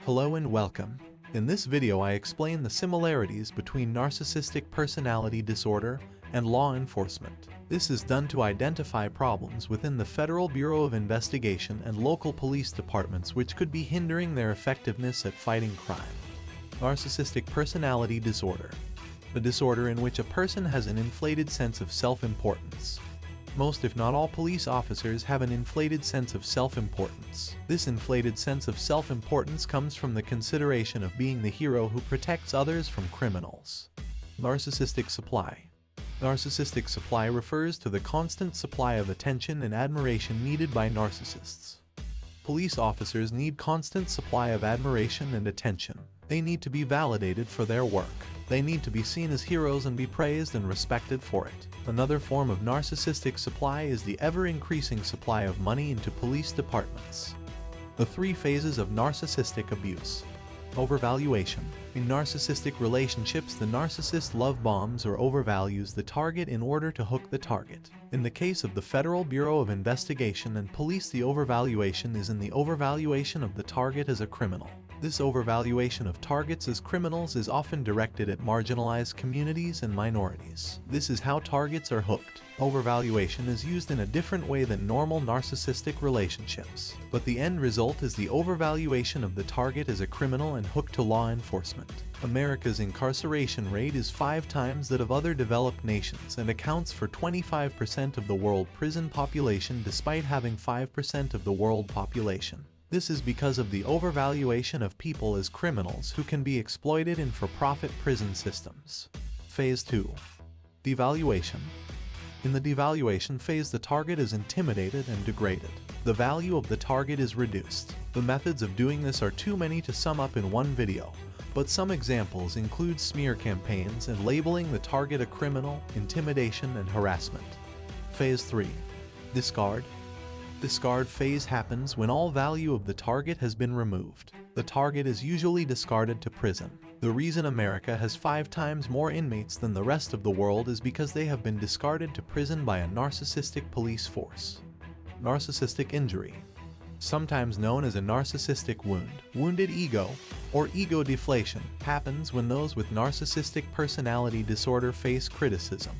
Hello and welcome. In this video I explain the similarities between narcissistic personality disorder and law enforcement. This is done to identify problems within the Federal Bureau of Investigation and local police departments which could be hindering their effectiveness at fighting crime. Narcissistic personality disorder. A disorder in which a person has an inflated sense of self-importance. Most if not all police officers have an inflated sense of self-importance. This inflated sense of self-importance comes from the consideration of being the hero who protects others from criminals. Narcissistic supply. Narcissistic supply refers to the constant supply of attention and admiration needed by narcissists. Police officers need constant supply of admiration and attention. They need to be validated for their work. They need to be seen as heroes and be praised and respected for it. Another form of narcissistic supply is the ever-increasing supply of money into police departments. The three phases of narcissistic abuse. Overvaluation. In narcissistic relationships, the narcissist love bombs or overvalues the target in order to hook the target. In the case of the Federal Bureau of Investigation and Police, the overvaluation is in the overvaluation of the target as a criminal. This overvaluation of targets as criminals is often directed at marginalized communities and minorities. This is how targets are hooked. Overvaluation is used in a different way than normal narcissistic relationships, but the end result is the overvaluation of the target as a criminal and hooked to law enforcement. America's incarceration rate is 5 times that of other developed nations and accounts for 25% of the world prison population despite having 5% of the world population. This is because of the overvaluation of people as criminals who can be exploited in for-profit prison systems. Phase 2. Devaluation. In the devaluation phase, the target is intimidated and degraded. The value of the target is reduced. The methods of doing this are too many to sum up in one video, but some examples include smear campaigns and labeling the target a criminal, intimidation, and harassment. Phase 3. Discard. Discard phase happens when all value of the target has been removed. The target is usually discarded to prison. The reason America has 5 times more inmates than the rest of the world is because they have been discarded to prison by a narcissistic police force. Narcissistic injury. Sometimes known as a narcissistic wound, wounded ego, or ego deflation, happens when those with narcissistic personality disorder face criticism,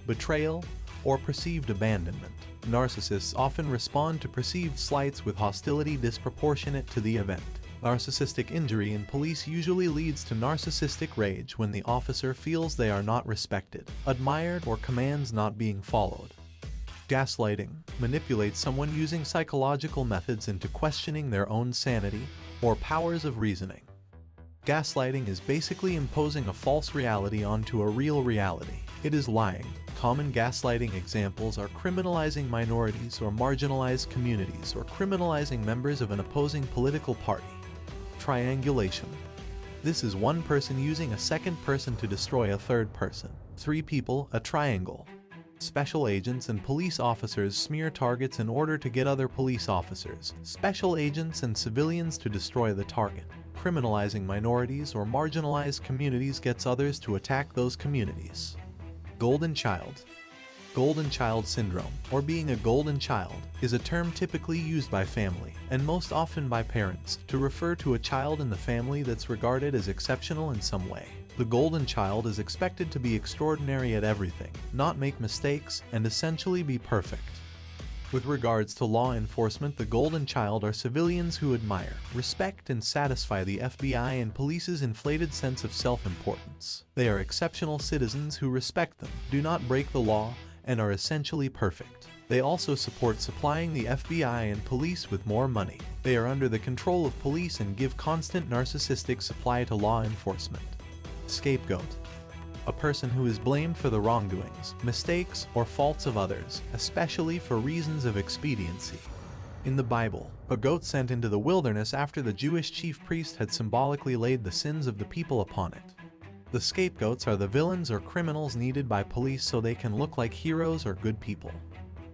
betrayal, or perceived abandonment. Narcissists often respond to perceived slights with hostility disproportionate to the event. Narcissistic injury in police usually leads to narcissistic rage when the officer feels they are not respected, admired, or commands not being followed. Gaslighting manipulates someone using psychological methods into questioning their own sanity or powers of reasoning. Gaslighting is basically imposing a false reality onto a real reality. It is lying. Common gaslighting examples are criminalizing minorities or marginalized communities or criminalizing members of an opposing political party. Triangulation. This is one person using a second person to destroy a third person. 3 people, a triangle. Special agents and police officers smear targets in order to get other police officers, special agents, and civilians to destroy the target. Criminalizing minorities or marginalized communities gets others to attack those communities. Golden child. Golden child syndrome, or being a golden child, is a term typically used by family, and most often by parents, to refer to a child in the family that's regarded as exceptional in some way. The golden child is expected to be extraordinary at everything, not make mistakes, and essentially be perfect. With regards to law enforcement, the golden child are civilians who admire, respect, and satisfy the FBI and police's inflated sense of self-importance. They are exceptional citizens who respect them, do not break the law, and are essentially perfect. They also support supplying the FBI and police with more money. They are under the control of police and give constant narcissistic supply to law enforcement. Scapegoat. A person who is blamed for the wrongdoings, mistakes, or faults of others, especially for reasons of expediency. In the Bible, a goat sent into the wilderness after the Jewish chief priest had symbolically laid the sins of the people upon it. The scapegoats are the villains or criminals needed by police so they can look like heroes or good people.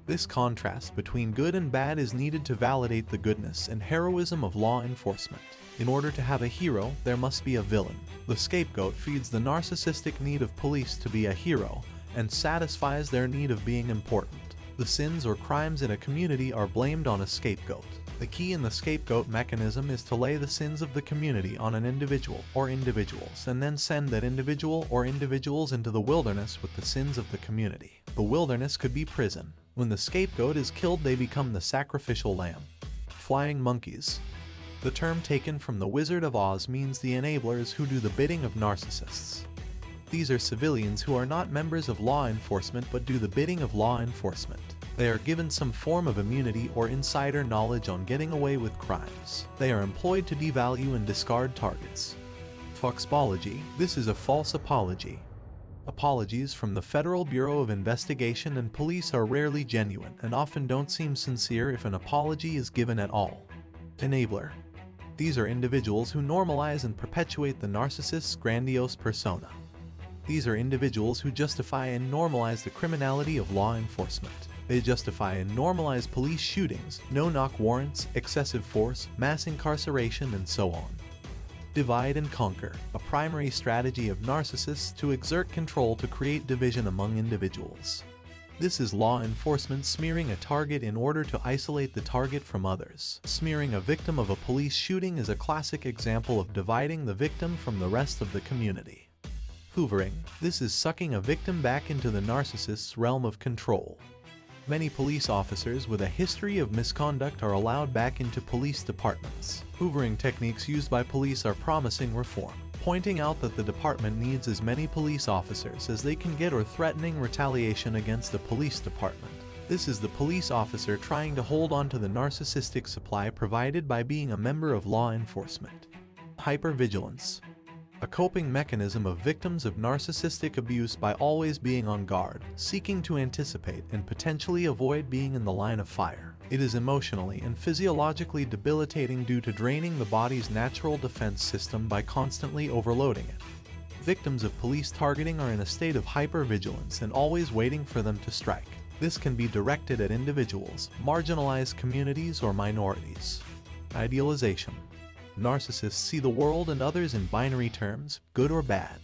This contrast between good and bad is needed to validate the goodness and heroism of law enforcement. In order to have a hero, there must be a villain. The scapegoat feeds the narcissistic need of police to be a hero and satisfies their need of being important. The sins or crimes in a community are blamed on a scapegoat. The key in the scapegoat mechanism is to lay the sins of the community on an individual or individuals and then send that individual or individuals into the wilderness with the sins of the community. The wilderness could be prison. When the scapegoat is killed, they become the sacrificial lamb. Flying monkeys. The term taken from The Wizard of Oz means the enablers who do the bidding of narcissists. These are civilians who are not members of law enforcement but do the bidding of law enforcement. They are given some form of immunity or insider knowledge on getting away with crimes. They are employed to devalue and discard targets. Foxpology. This is a false apology. Apologies from the Federal Bureau of Investigation and Police are rarely genuine and often don't seem sincere if an apology is given at all. Enabler. These are individuals who normalize and perpetuate the narcissist's grandiose persona. These are individuals who justify and normalize the criminality of law enforcement. They justify and normalize police shootings, no-knock warrants, excessive force, mass incarceration, and so on. Divide and conquer, a primary strategy of narcissists to exert control to create division among individuals. This is law enforcement smearing a target in order to isolate the target from others. Smearing a victim of a police shooting is a classic example of dividing the victim from the rest of the community. Hoovering. This is sucking a victim back into the narcissist's realm of control. Many police officers with a history of misconduct are allowed back into police departments. Hoovering techniques used by police are promising reform, pointing out that the department needs as many police officers as they can get or threatening retaliation against the police department. This is the police officer trying to hold on to the narcissistic supply provided by being a member of law enforcement. Hypervigilance. A coping mechanism of victims of narcissistic abuse by always being on guard, seeking to anticipate and potentially avoid being in the line of fire. It is emotionally and physiologically debilitating due to draining the body's natural defense system by constantly overloading it. Victims of police targeting are in a state of hypervigilance and always waiting for them to strike. This can be directed at individuals, marginalized communities, or minorities. Idealization. Narcissists see the world and others in binary terms, good or bad.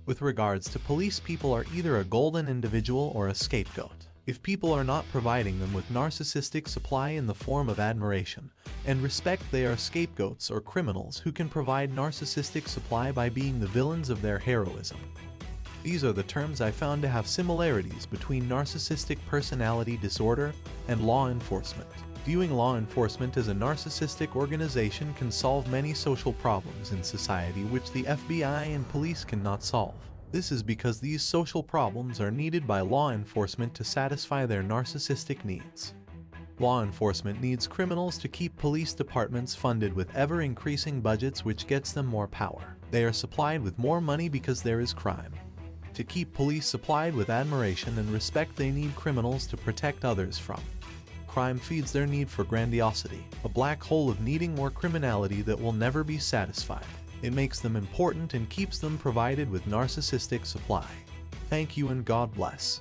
With regards to police, people are either a golden individual or a scapegoat. If people are not providing them with narcissistic supply in the form of admiration and respect, they are scapegoats or criminals who can provide narcissistic supply by being the villains of their heroism. These are the terms I found to have similarities between narcissistic personality disorder and law enforcement. Viewing law enforcement as a narcissistic organization can solve many social problems in society which the FBI and police cannot solve. This is because these social problems are needed by law enforcement to satisfy their narcissistic needs. Law enforcement needs criminals to keep police departments funded with ever-increasing budgets, which gets them more power. They are supplied with more money because there is crime. To keep police supplied with admiration and respect, they need criminals to protect others from. Crime feeds their need for grandiosity, a black hole of needing more criminality that will never be satisfied. It makes them important and keeps them provided with narcissistic supply. Thank you and God bless.